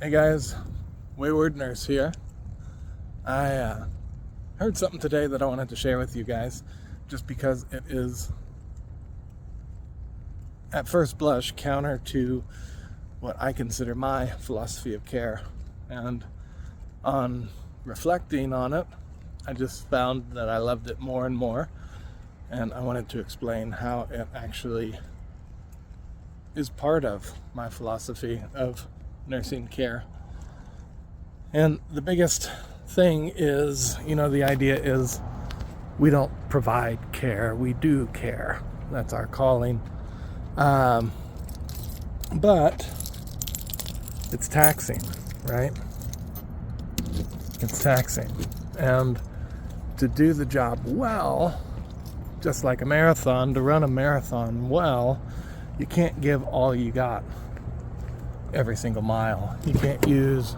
Hey guys, Wayward Nurse here. I heard something today that I wanted to share with you guys just because it is, at first blush, counter to what I consider my philosophy of care. And on reflecting on it, I just found that I loved it more and more. And I wanted to explain how it actually is part of my philosophy of nursing care. And the biggest thing is, the idea is we don't provide care, we do care. That's our calling. But it's taxing, right? It's taxing. And to do the job well, just like a marathon, to run a marathon well, you can't give all you got every single mile. You can't use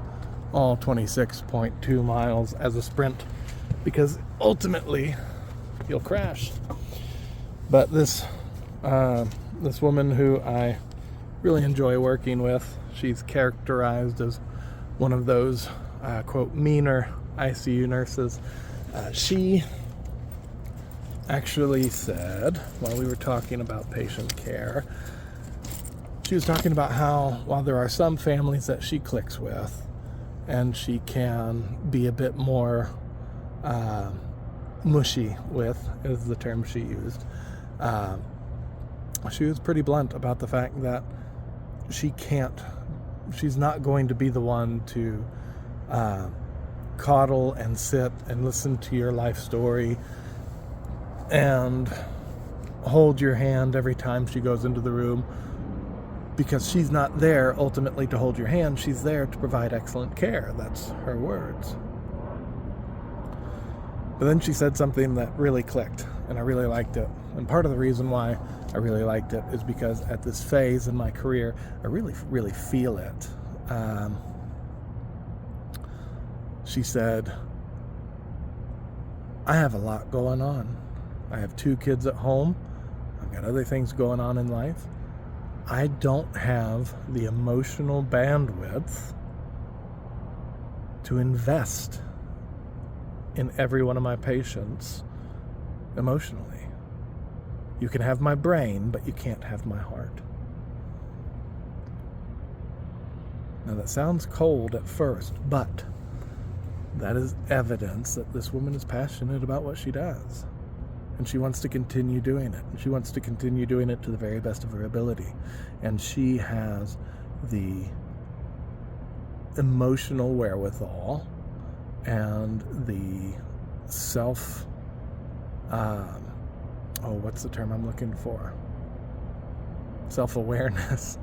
all 26.2 miles as a sprint because ultimately you'll crash. But this woman who I really enjoy working with, she's characterized as one of those quote meaner ICU nurses. She actually said, while we were talking about patient care, she was talking about how while there are some families that she clicks with and she can be a bit more mushy with, is the term she used, she was pretty blunt about the fact that she's not going to be the one to coddle and sit and listen to your life story and hold your hand every time she goes into the room, because she's not there ultimately to hold your hand. She's there to provide excellent care. That's her words. But then she said something that really clicked, and I really liked it. And part of the reason why I really liked it is because at this phase in my career, I really, really feel it. She said, I have a lot going on. I have 2 kids at home. I've got other things going on in life. I don't have the emotional bandwidth to invest in every one of my patients emotionally. You can have my brain, but you can't have my heart. Now that sounds cold at first, but that is evidence that this woman is passionate about what she does. And she wants to continue doing it. And she wants to continue doing it to the very best of her ability. And she has the emotional wherewithal and the what's the term I'm looking for? Self-awareness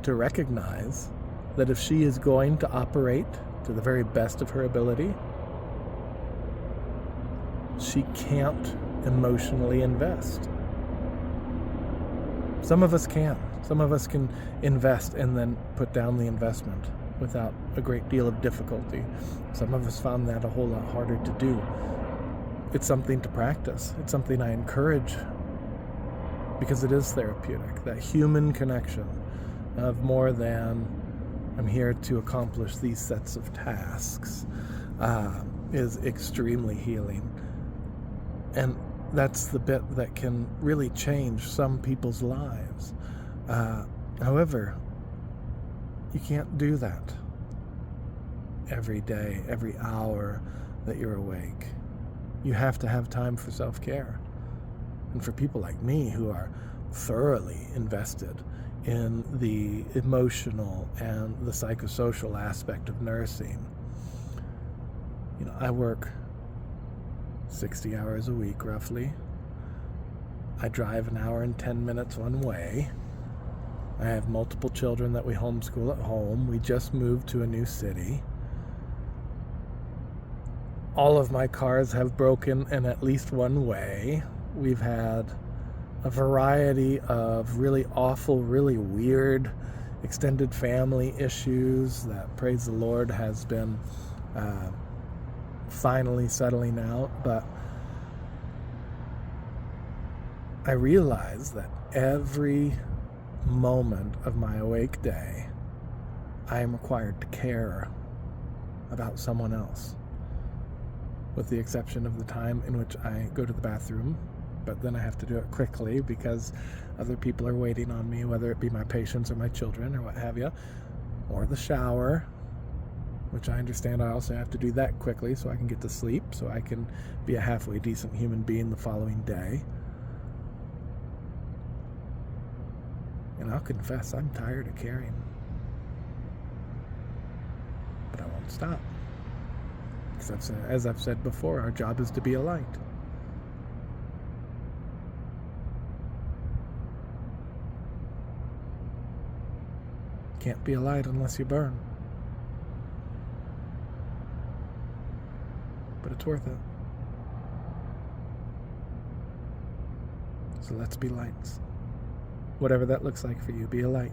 to recognize that if she is going to operate to the very best of her ability, she can't emotionally invest. Some of us can. Some of us can invest and then put down the investment without a great deal of difficulty. Some of us found that a whole lot harder to do. It's something to practice. It's something I encourage because it is therapeutic. That human connection of more than I'm here to accomplish these sets of tasks is extremely healing. And that's the bit that can really change some people's lives. However, you can't do that every day, every hour that you're awake. You have to have time for self-care. And for people like me who are thoroughly invested in the emotional and the psychosocial aspect of nursing, I work 60 hours a week, roughly. I drive an hour and 10 minutes one way. I have multiple children that we homeschool at home. We just moved to a new city. All of my cars have broken in at least one way. We've had a variety of really awful, really weird extended family issues that, praise the Lord, has been finally settling out. But I realize that every moment of my awake day I am required to care about someone else, with the exception of the time in which I go to the bathroom, but then I have to do it quickly because other people are waiting on me, whether it be my patients or my children or what have you, or the shower, which I understand I also have to do that quickly so I can get to sleep, so I can be a halfway decent human being the following day. And I'll confess, I'm tired of caring. But I won't stop. Because as I've said before, our job is to be a light. Can't be a light unless you burn. But it's worth it. So let's be lights. Whatever that looks like for you, be a light.